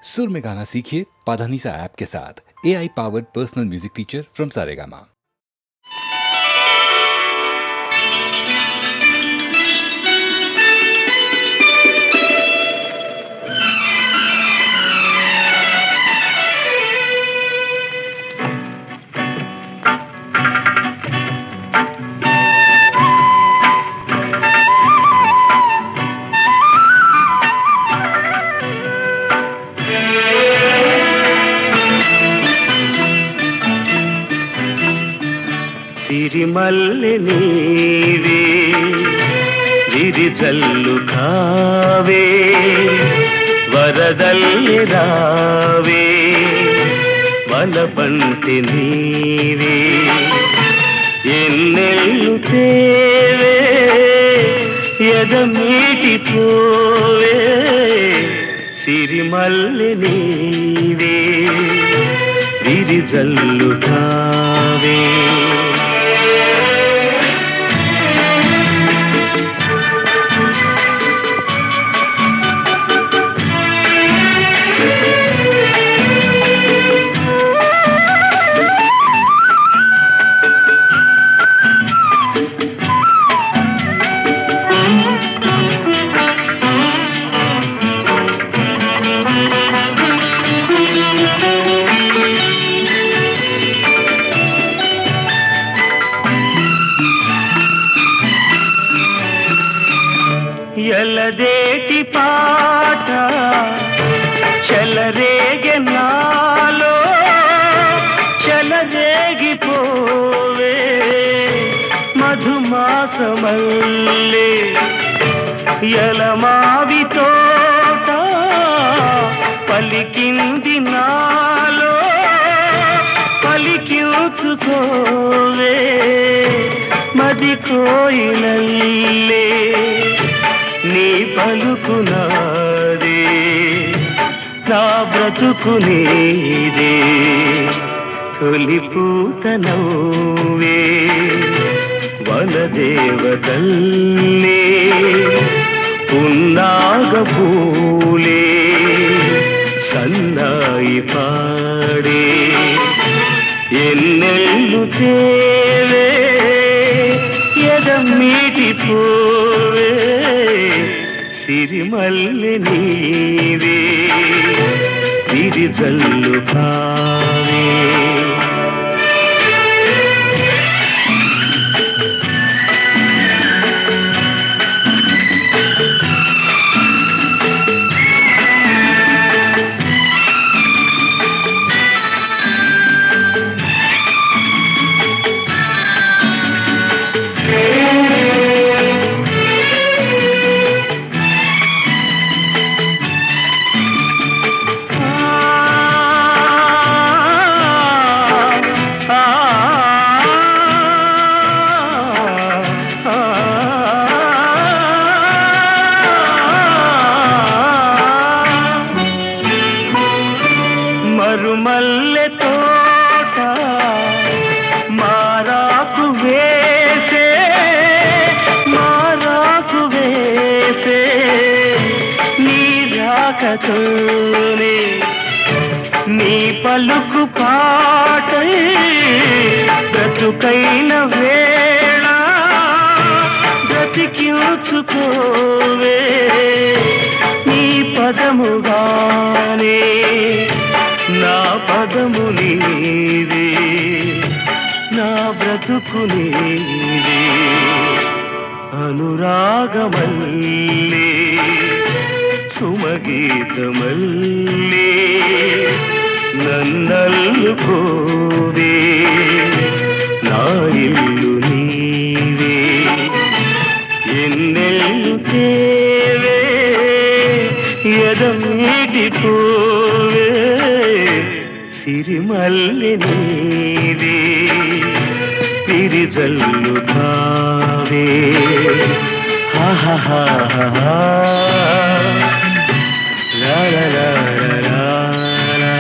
सुर में गाना सीखिए पाधानीसा ऐप के साथ। AI powered personal music teacher from Saregama. సిరిమల్లె నీవే విరిజల్లు కావే వరదల్లి రావే వలపంటి నీవే ఎన్నెల్లు తేవే ఎదమీటి పోవే సిరిమల్లె నీవే విరిజల్లు కావే ఎలదేటి పాట చెలరేగె నాలో చెలరేగిపోవే మధుమాసమల్లే ఎలమావి తోట పలికింది నాలో పలికించుకోవే మది కోయిలల్లే నీ పలుకునాదే నా బ్రతుకు నీదే తొలి పూత నవ్వే వనదేవతల్లే పున్నాగ పూలే సన్నాయి పాడే ఎన్నెల్లు తేవే ఎదమీటి పోవే సిరిమల్లె నీవే విరిజల్లు కావే మరుమల్లె తోట మారాకు వేసే నీ రాకతోనే నీ పలుకు పాటై బ్రతుకైన వేళ బ్రతికించుకోవే నీ పదముగానే నా పదము నీవే నా బ్రతుకు నీవే అనురాగమల్లే సుమగీతమల్లే నన్నల్లుకోవే నా ఇల్లు నీవే ఎన్నెల్లు తేవే ఎదమీటి పోవే సిరిమల్లె నీవే విరిజల్లు కావే హాహాహా లా లా లా లా లా.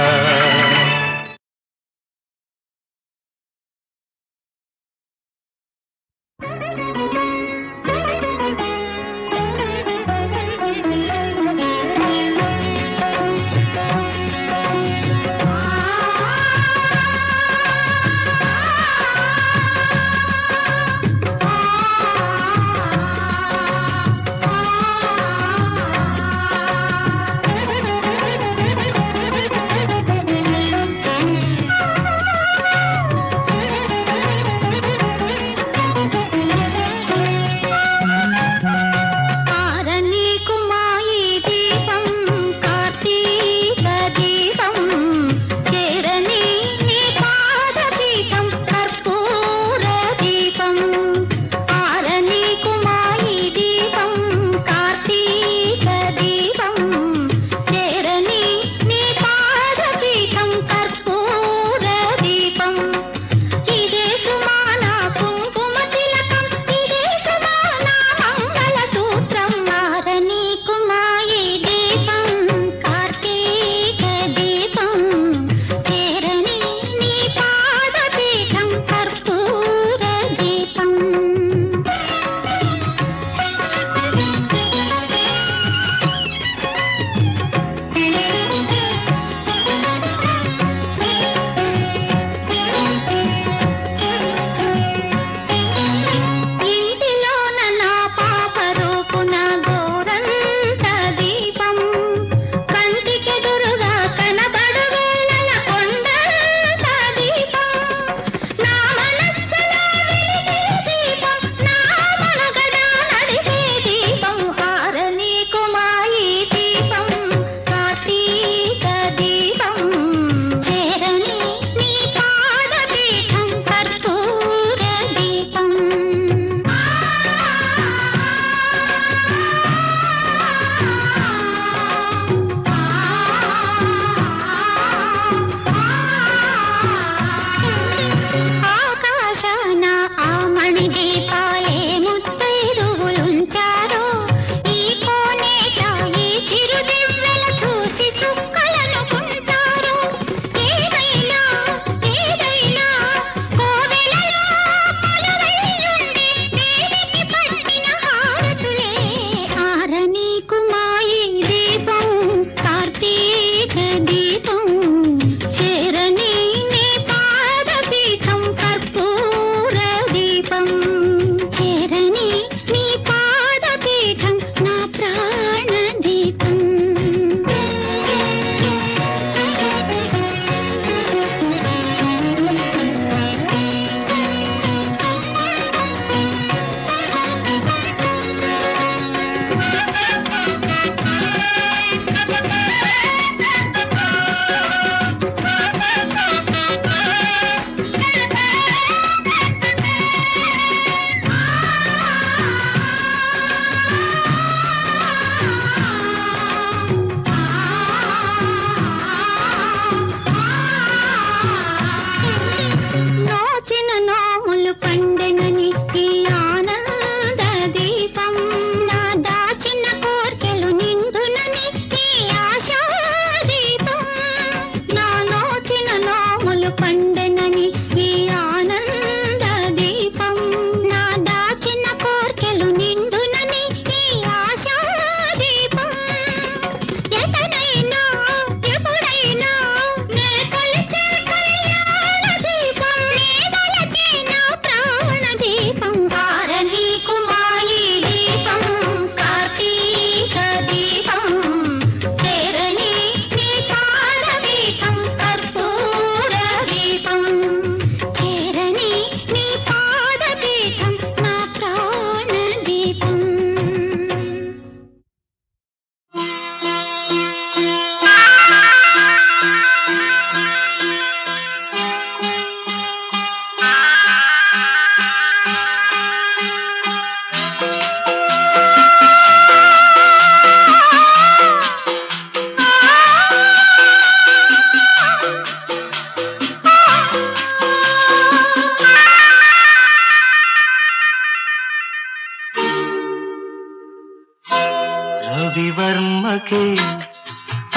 రవివర్మకే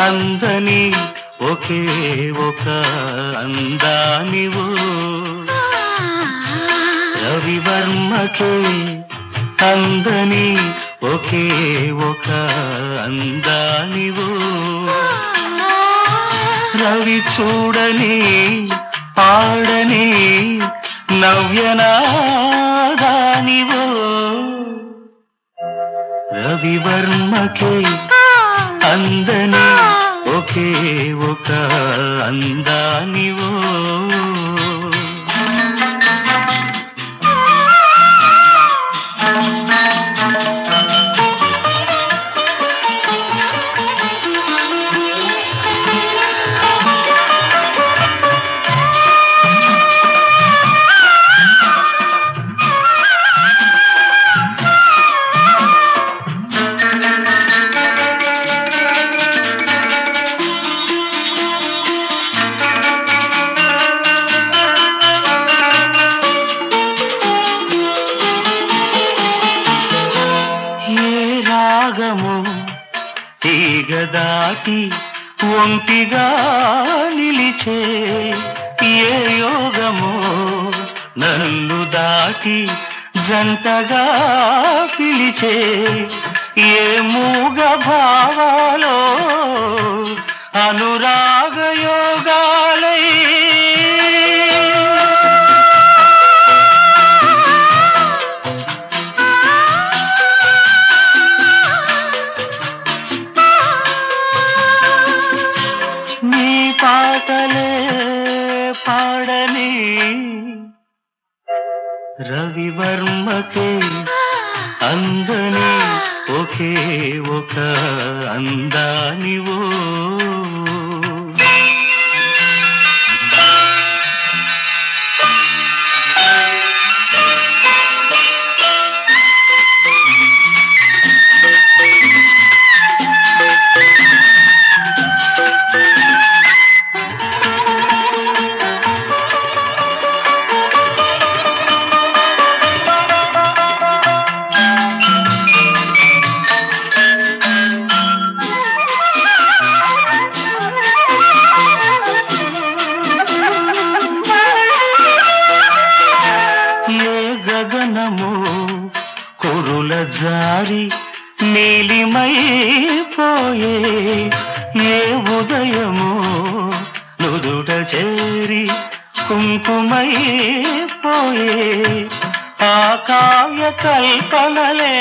అందని ఒకే ఒక అందానివో రవివర్మకే అందని ఒకే ఒక అందానివో రవి చూడని పాడని నవ్యనాదానివో రవివర్మకే అందని ఒకే ఒక అందానివో తీగదాటి ఒంటిగా నిలిచే ఏ యోగమో నన్ను దాటి జంటగా పిలిచే ఏ మూగ భావాలో అనురాగ యోగాలై పాటలే పాడని రవివర్మకే అందని ఒకే ఒక అందానివో కురుల జారి నీలిమైపోయే ఏ ఉదయమో నుదుట చేరి కుంకుమైపోయే ఆ కావ్య కల్పనలే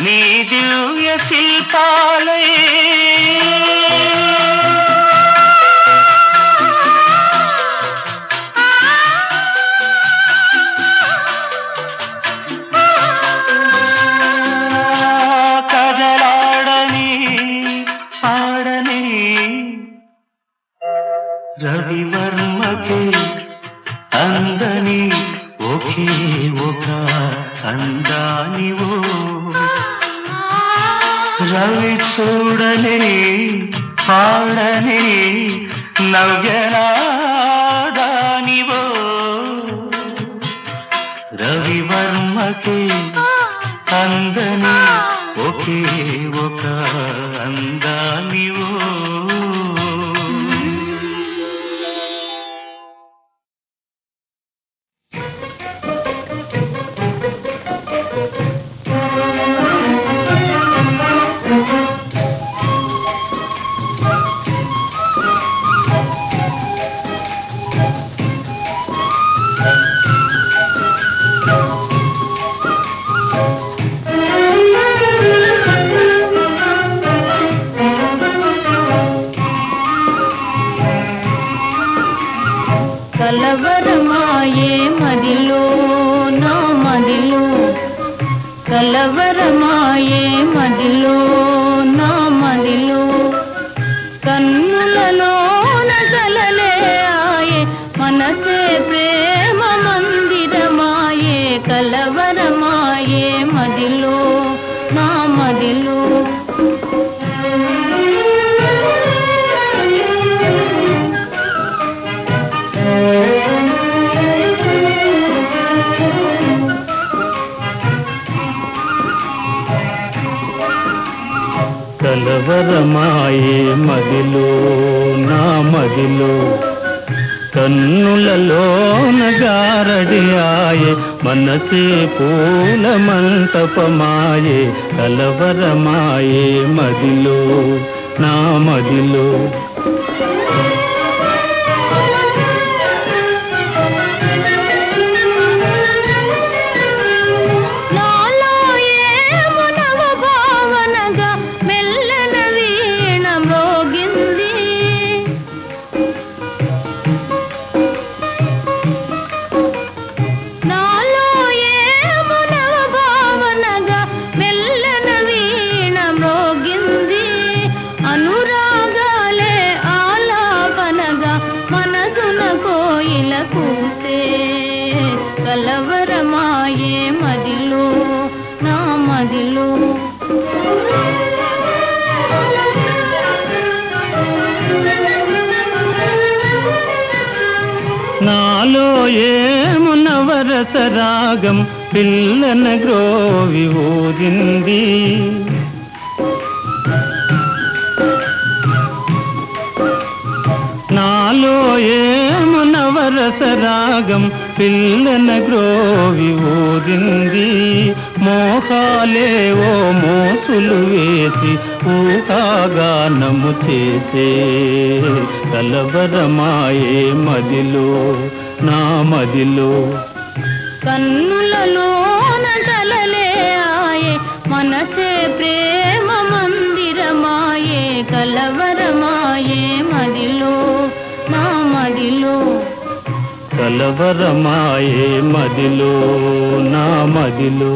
నీ దివ్య శిల్పాలే రవివర్మకే అందని ఒకే ఒక అందానివో రవి చూడని పాడని నవ్యనాదానివో రవివర్మకే అందని ఒకే ఒక అందానివో కలవరమాయే మదిలో నా మదిలో కలవరమాయే మదిలో నా మదిలో కన్నులలోన కలలే ఆయే మనసే ప్రేమ మందిరమాయే కలవరమాయే మదిలో నా మదిలో మదిలో నా మదిలో కన్నులలోన గారడియాయే మనసే పూల మంటపమాయే కలవరమాయే మదిలో నా మదిలో కలవరమాయే మదిలో నా మదిలో నాలో ఏమునవరస రాగం పిల్లన గ్రోవి ఊరింది నాలో ఏమునవరస రాగం పిల్లన గ్రోవి ఊరింది మోహాలేవో మోసులు వేసి ఊహాగానము చేసే కలవరమాయే మదిలో నా మదిలో కన్నులలోన కలలే ఆయే మనసే ప్రేమ మందిరమాయే కలవరమాయే మదిలో నా మదిలో కలవరమాయే మదిలో నా మదిలో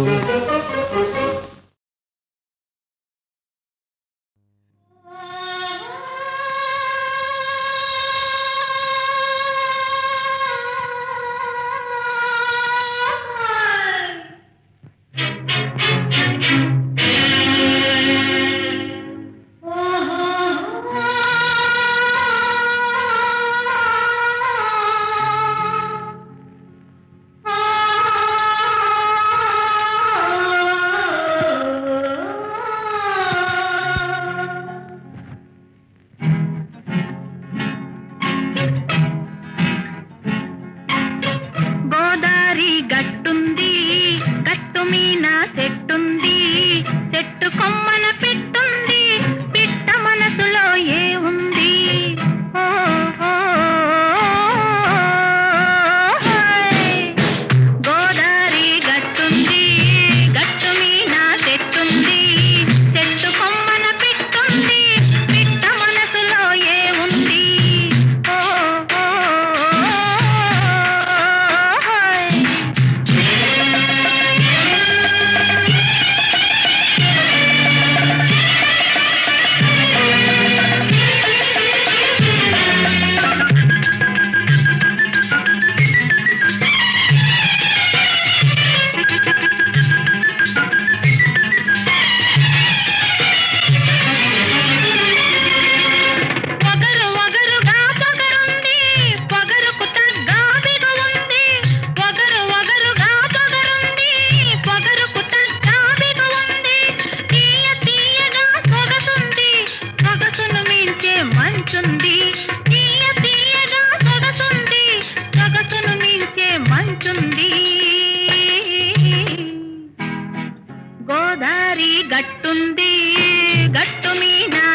గట్టుంది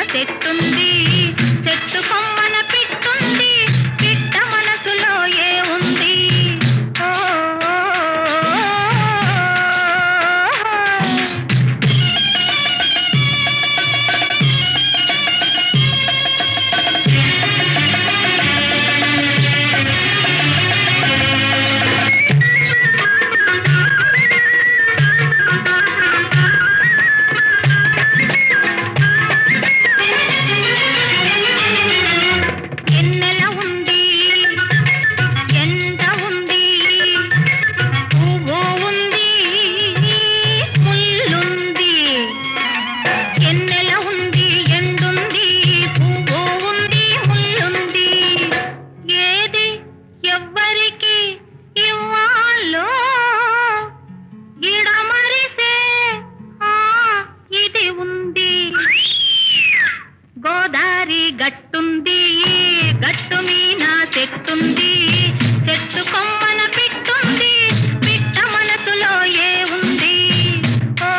గట్టు మీద చెట్టుంది చెట్టు కొమ్మన పిట్టుంది పిట్ట మనసులో ఏ ఉంది ఓ గట్టుంది గట్టు మీన చెట్టుంది చెట్టు కొమ్మన పిట్టుంది పిట్ట మనసులో ఏ ఉంది ఓ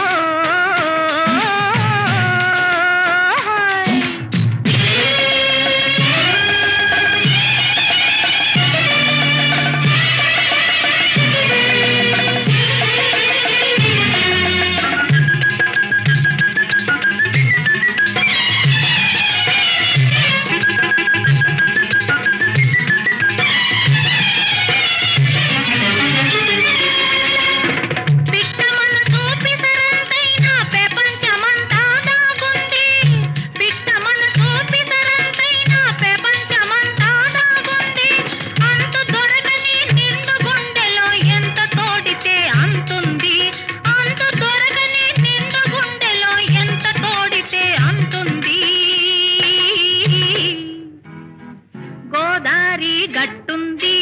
గోదారి గట్టుంది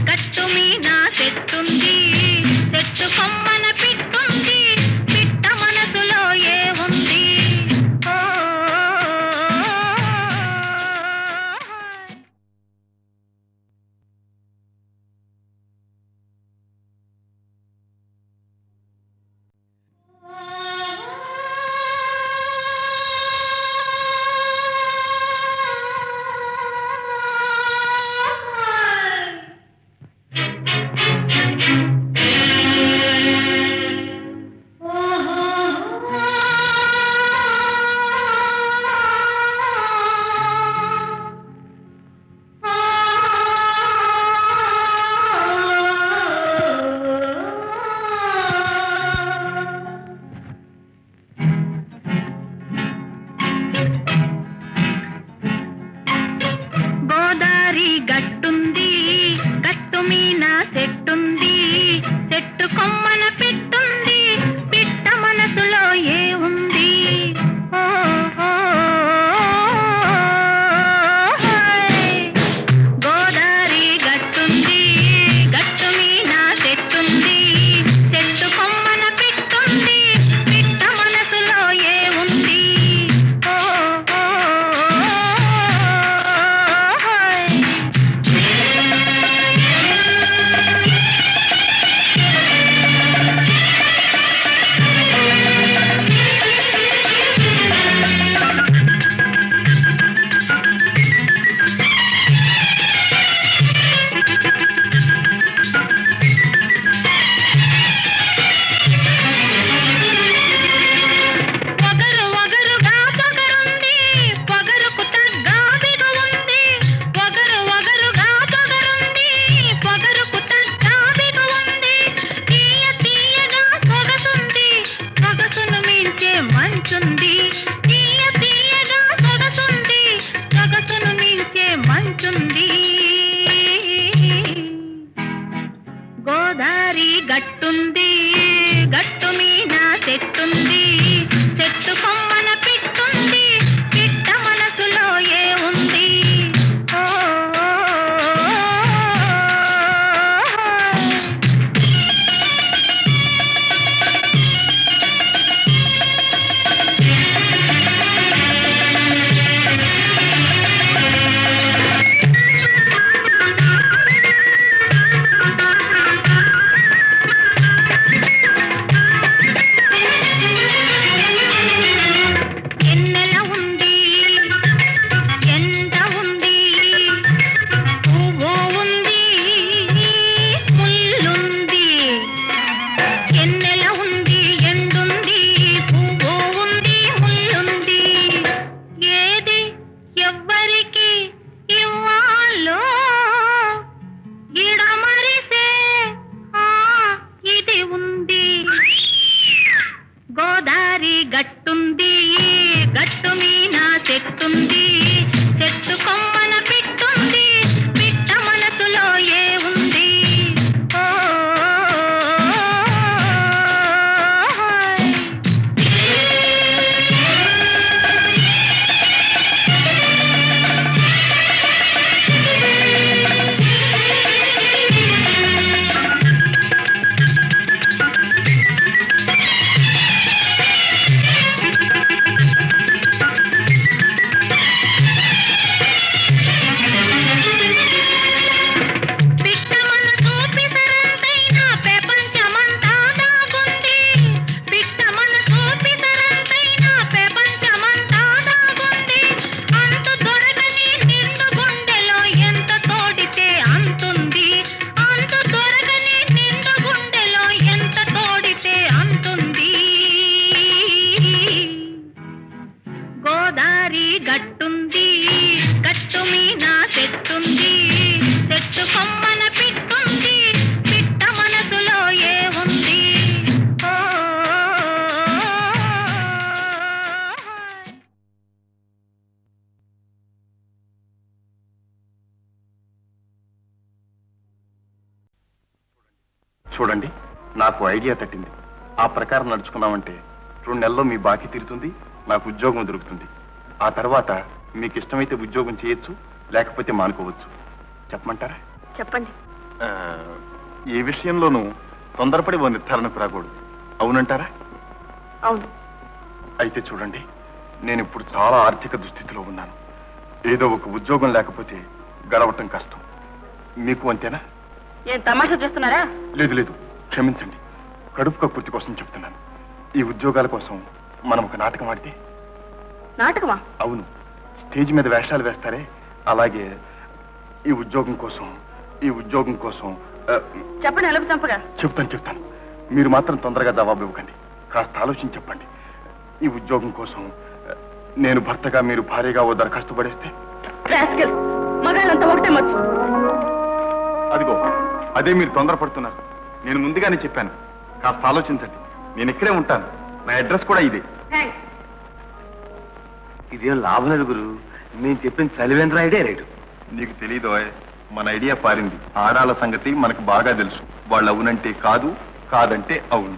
గట్టు మీన చెట్టుంది చెట్టు కొమ్మన పిట్టుంది పిట్ట మనసులో ఏ ఉంది ఓ గోదారి గట్టుంది గట్టు మీన చెట్టుంది చెట్టు కొమ్మన పిట్టుంది పిట్ట మనసులో ఏ ఉంది ఓ గోదారి గట్టుంది గట్టు మీన చెట్టుంది చెట్టు కొమ్మన పిట్టుంది పిట్ట మనసులో ఏ ఉంది ఓ పొగరు ఒగరుగా పొగరుంది పొగరుకు తగ్గ బిగు ఉంది పొగరు ఒగరుగా పొగరుంది పొగరుకు తగ్గ బిగు ఉంది తీయ తీయగా సొగసుంది సొగసును మించే మంచుంది తీయ తీయగా సొగసుంది సొగసును మించే మంచుంది గోదారి గట్టుంది గట్టు మీన చెట్టుంది చెట్టు కొమ్మన పిట్టుంది పిట్ట మనసులో ఏ ఉంది ఓ చూడండి, నాకు ఐడియా తట్టింది. ఆ ప్రకారం నడుచుకున్నామంటే 2 నెలల్లో మీ బాకీ తీరుతుంది, నాకు ఉద్యోగం దొరుకుతుంది. ఆ తర్వాత మీకు ఇష్టమైతే ఉద్యోగం చేయొచ్చు, లేకపోతే మానుకోవచ్చు. చెప్పమంటారా? చెప్పండి. ఏ విషయంలోనూ తొందరపడి ఓ నిర్ధారణకు రాకూడదు. అవునంటారా? అవును. అయితే చూడండి, నేను ఇప్పుడు చాలా ఆర్థిక దుస్థితిలో ఉన్నాను. ఏదో ఒక ఉద్యోగం లేకపోతే గడవటం కష్టం. మీకు అంతేనా? ఏం తమాషా చేస్తున్నారా? లేదు లేదు, క్షమించండి. కడుపు కక్కుర్తి కోసం చెప్తున్నాను. ఈ ఉద్యోగాల కోసం మనం ఒక నాటకం ఆడితే. నాటకమా? అవును, స్టేజ్ మీద వేషాలు వేస్తారే, అలాగే ఈ ఉద్యోగం కోసం చెప్పండి. ఎలుపు చంపగా చెప్తాను. మీరు మాత్రం తొందరగా జవాబు ఇవ్వకండి. కాస్త ఆలోచించి చెప్పండి. ఈ ఉద్యోగం కోసం నేను భర్తగా, మీరు భార్యగా ఓ దరఖాస్తు పడేస్తే. మగాళ్ళంతా ఒకటే మచ్చు. అదిగో, అదే మీరు తొందరపడుతున్నారు. నేను ముందుగానే చెప్పాను, కాస్త ఆలోచించండి. నేను ఇక్కడే ఉంటాను. నా అడ్రస్ కూడా ఇదే. ఇదేం లాభం లేదు గురు. నేను చెప్పిన చలివేంద్ర ఐడియా రేటు. నీకు తెలీదో, మన ఐడియా పారింది. ఆడాల సంగతి మనకు బాగా తెలుసు. వాళ్ళు అవునంటే కాదు, కాదంటే అవును.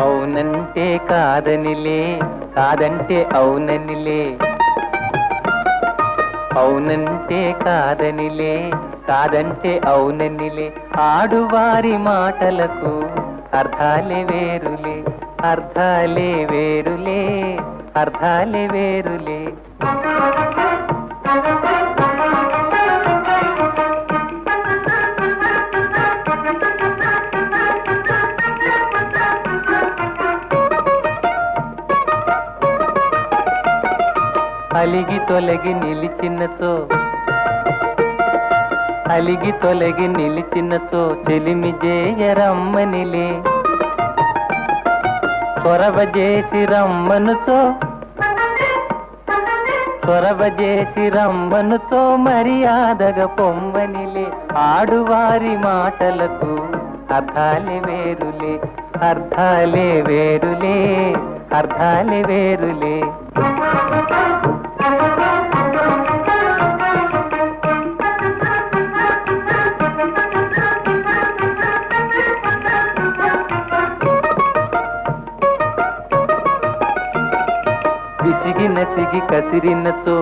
అవునంటే కాదనిలే, కాదంటే అవుననిలే. అవునంటే కాదనిలే, కాదంటే అవుననిలే. ఆడువారి మాటలకు అర్థాలే వేరులే, అర్థాలే వేరులే, అర్థాలే వేరులే. అలిగి తొలగి నిలిచినచో చెలిమి జేయరమ్మనిలే. చొరవ చేసి రమ్మనుతో మర్యాదగా పొమ్మనిలే. ఆడువారి మాటలకు అర్థాలే వేరులే, అర్థాలే వేరులే, అర్థాలే వేరులే. విసిగి కసిరినచో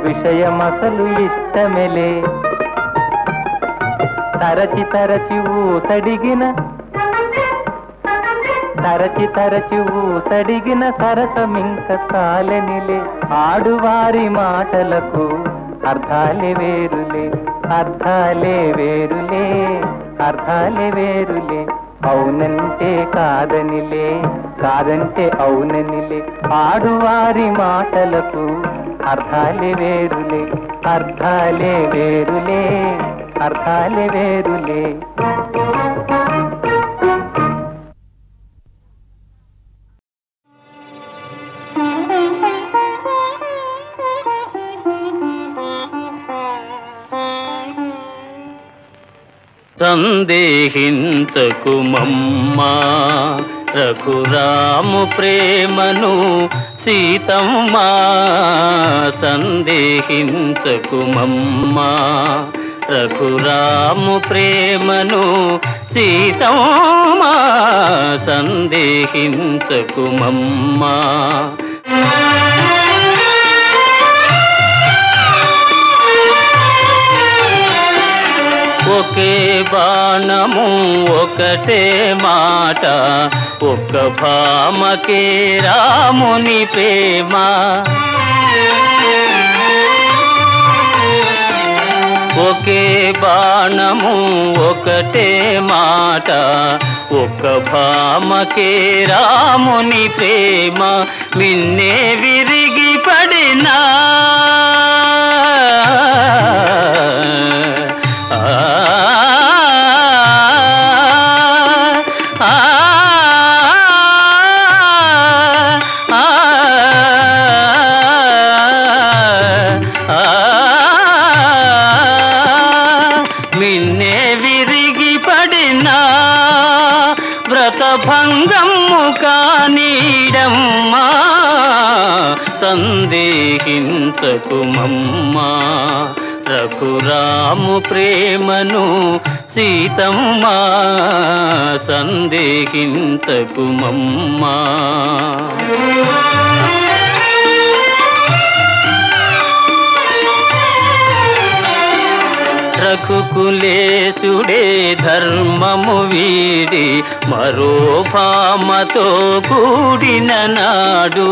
విషయమసలు ఇష్టమెలే. తరచి ఊసడిగిన సరసమింక చాలనిలే. ఆడువారి మాటలకు అర్థాలే వేరులే, అర్థాలే వేరులే, అర్థాలే వేరులే. అవునంటే కాదనిలే, కాదంటే అవుననిలే. ఆడువారి మాటలకు అర్థాలే వేరులే, అర్థాలే వేరులే, అర్థాలే వేరులే. సందేహించకు మమ్మా రఘురాము ప్రేమను సీతమ్మా. సందేహించకు మమ్మా రఘురాము ప్రేమను సీతమ్మా. సందేహించకు మమ్మా. ఒకే బాణము ఒకటే మాట, ఒక్క భామకే రాముని ప్రేమ. ఒకే బాణము ఒకటే మాట, ఒక్క భామకే రాముని ప్రేమ. మిన్నే విరిగి పడినా సందేహించకుమమ్మా రఘురాము ప్రేమను సీతమ్మా సందేహించకుమమ్మా. రఘుకులేశుడే ధర్మము వీడి మరో భామతో కూడిన నాడు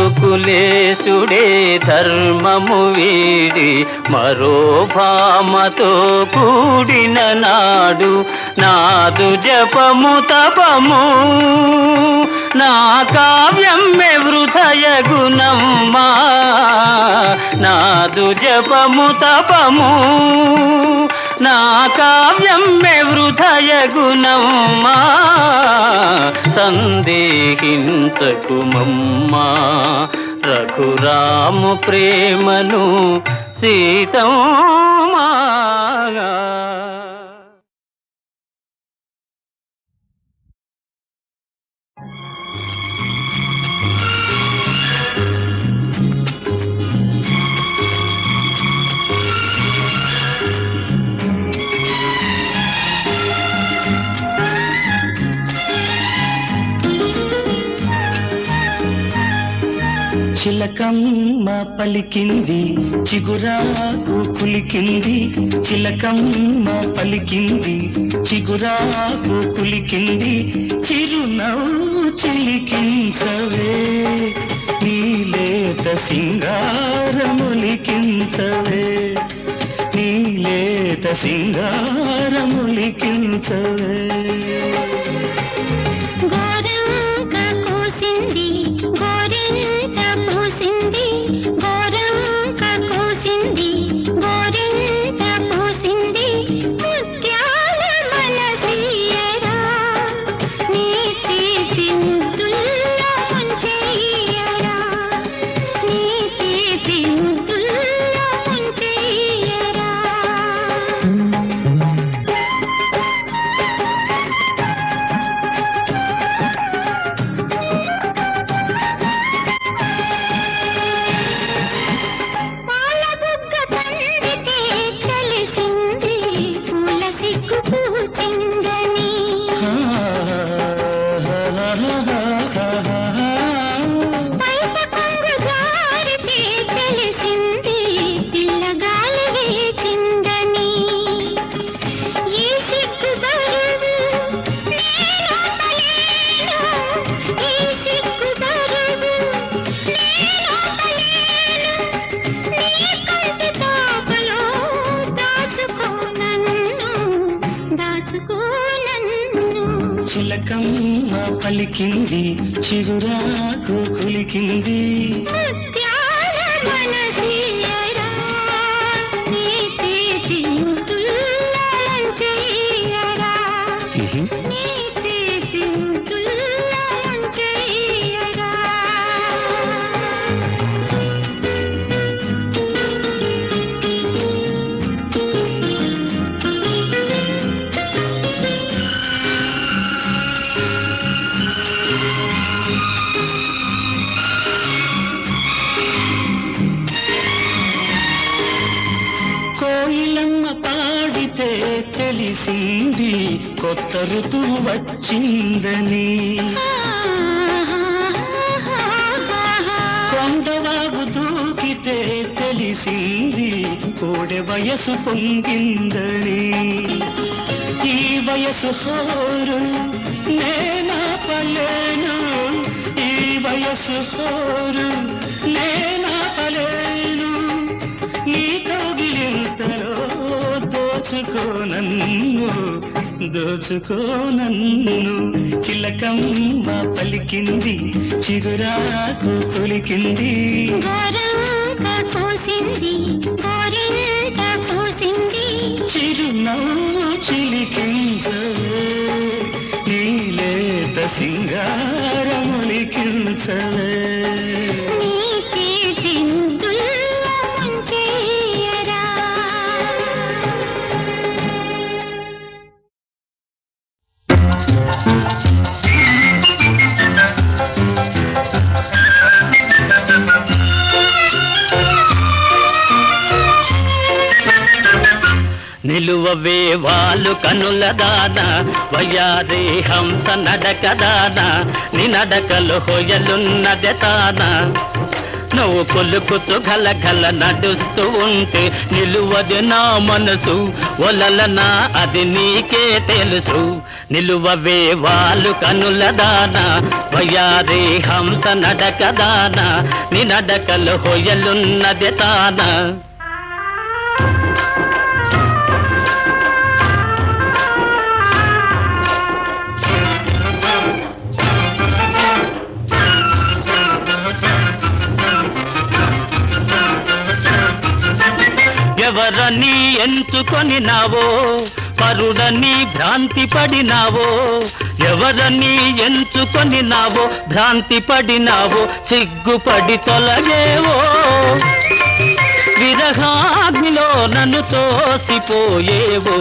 రఘుకులేశుడే ధర్మము వీడి మరో భామతో కూడిన నాడు నాదు జపము తపము నా కావ్యం హృదయ గుణమ్మా నాదు జపము తపము నా కావ్యం హృదయ గుణమ్మా సందేహించకుమమ్మా రఘురాము ప్రేమను సీతమ్మా. చిలకమ్మ పలికింది చిగురాకు కులికింది చిలకమ్మ పలికింది చిగురాకు కులికింది చిరునవ్వు చిలికించవే నీలేత సింగారములికించవే నీలేత సింగారములికించవే. చిలకమ్మ పలికింది చిగురాకు కులికింది కోయిలమ్మ పాడితే తెలిసింది కొత్త ఋతువు వచ్చిందని కొండవాగు దూకితే తెలిసింది కోడె వయసు పొంగిందని ఈ వయసు హోరు నేనాపలేను ఈ వయసు హోరు నేనాపలేను నీ కౌగిలింతలో దోచుకోనన్ను చిలకమ్మ పలికింది చిగురాకు కులికింది చిరునవ్వు చిలికించవే నీలేత సింగారములికించవే. నిలువవే వాళ్ళు కనుల దాన వయ్యారి హంస నడక దాన నీ నడకలు హొయలున్నదే తాన నువ్వు కొలుకుతూ గలగల నడుస్తూ ఉంటే నిలువది నా మనసు ఒలలనా అది నీకే తెలుసు నిలువవే వాళ్ళు కనుల దాన వయ్యారి హంస నడక దాన నీ నడకలు హొయలున్నదే తాన ఎవరని ఎంచుకొని నావో పరుడని భ్రాంతి పడినావో ఎవరని ఎంచుకొని నావో భ్రాంతి పడినావో సిగ్గుపడి తొలగేవో విరహాగ్నిలో నన్ను తోసిపోయేవో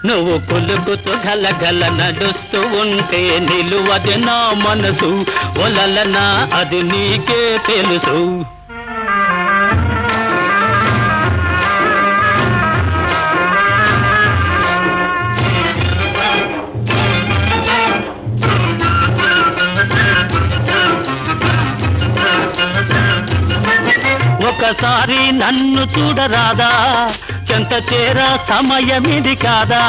నువ్వు కొలుకుతూ గలగల నడుస్తూ ఉంటే నిలువది నా మనసు ఒలలనా అది నీకే తెలుసు ఒకసారి నన్ను చూడరాదా చెంత చేర సమయమిది కాదా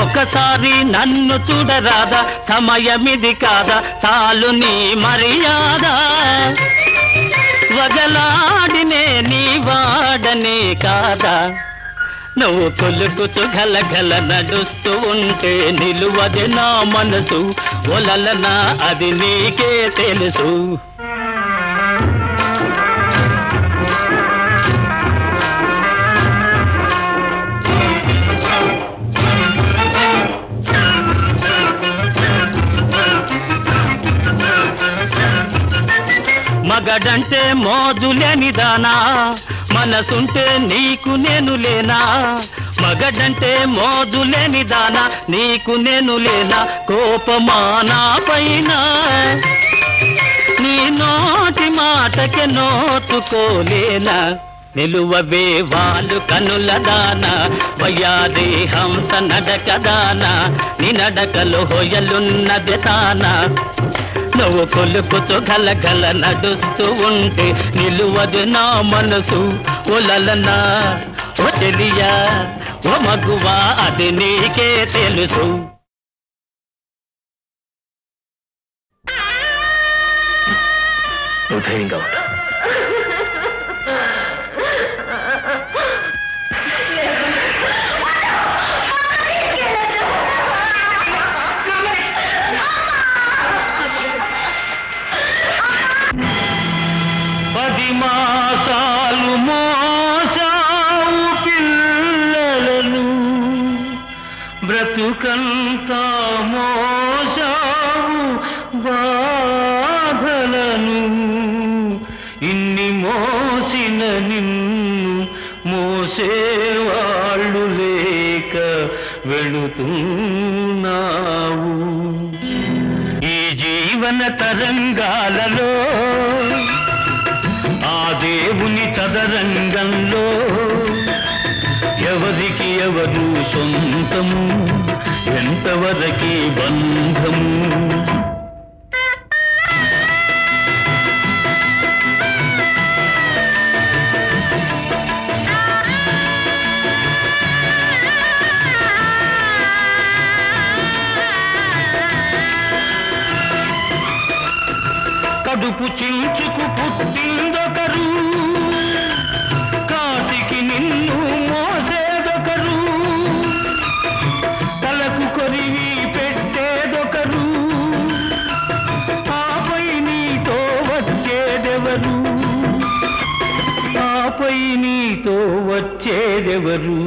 ఒకసారి నన్ను చూడరాదా సమయమిది కాదా చాలు నీ మర్యాద వగలాడినే నీ వాడనే కాదా నువ్వు కొలుకుతూ గలగల నడుస్తూ ఉంటే నిలువది నా మనసు ఒలలనా అది నీకే తెలుసు మగడంటే మోదులేని దానా మనసుంటే నీకు నేను లేనా మగడంటే మోదులేని దానా నీకు నేను లేనా కోపమానా పైన నీ నోటి మాటకి నోచుకోలేనా నిలువవే వాళ్ళు కనుల దాన వయ్యారి హంస నడక దాన నీ నడకలు హొయలున్నది తాన నువ్వు కొలుకుతూ గలగల నడుస్తూ ఉంటే నిలువదు నా మనసు ఒలలనా ఓ చెలియా ఓ మగువా అది నీకే తెలుసు ధైర్యంగా మాసాలు మోసావు పిల్లలను బ్రతుకంతా మోసావు బాధలను ఇన్ని మోసిన నిన్ను మోసేవాళ్ళు లేక వెళుతున్నావు ఈ జీవన తరంగాలలో ఆ దేవుని చదరంగంలో ఎవరికి ఎవరు సొంతము ఎంతవరకి బంధము కడుపు చించుకు పుట్టిందొకరు కాటికి నిన్ను మోసేదొకరు తలకు కొరివి పెట్టేదొకరు ఆపై నీతో వచ్చేదెవరు ఆపై నీతో వచ్చేదెవరు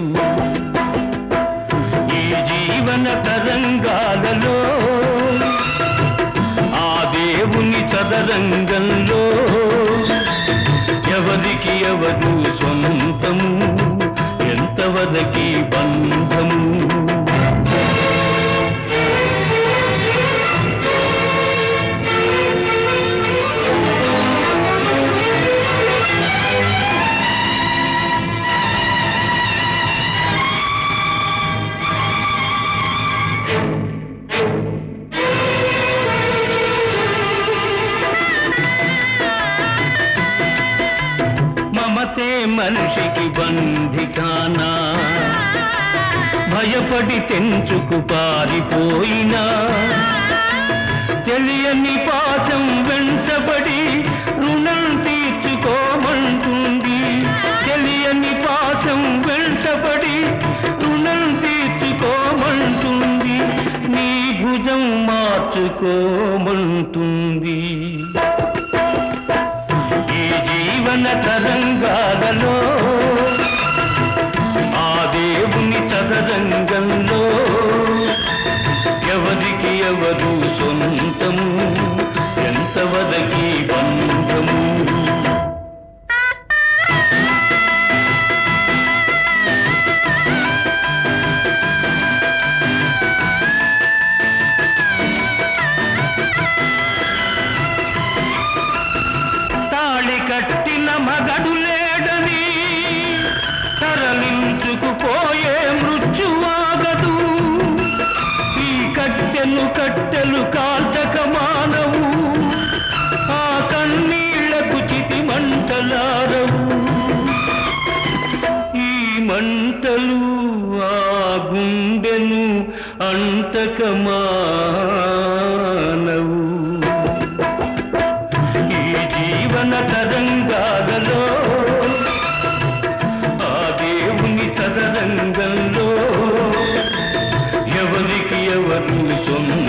ఈ జీవన తరంగాలలో దేవుని చదరంగంలో ఎవరికి ఎవరు సొంతము ఎంతవరకి బంధము మనిషికి బంధికానా భయపడి తెంచుకు పారిపోయినా తెలియని పాశం వెంటబడి రుణం తీర్చుకోమంటుంది తెలియని పాశం వెంటబడి రుణం తీర్చుకోమంటుంది నీ భుజం మార్చుకోమంటుంది ఈ జీవన తరంగాలలో ఆ దేవుని చదరంగంలో ఎవరికి ఎవరు సొంతము ఎంతవరకి బంధము తాళి కట్టిన మగడు లేడని తరలించుకుపోయే మృత్యువాగదు ఈ కట్టెలు కాల్చక మానవు ఆ కన్నీళ్లకు చితి మంటలారవు ఈ మంటలు ఆ గుండెను అంటక మానవు ఈ జీవన తరంగాలలో ఆ దేవుని చదరంగంలో ఎవరికి ఎవరు సొంత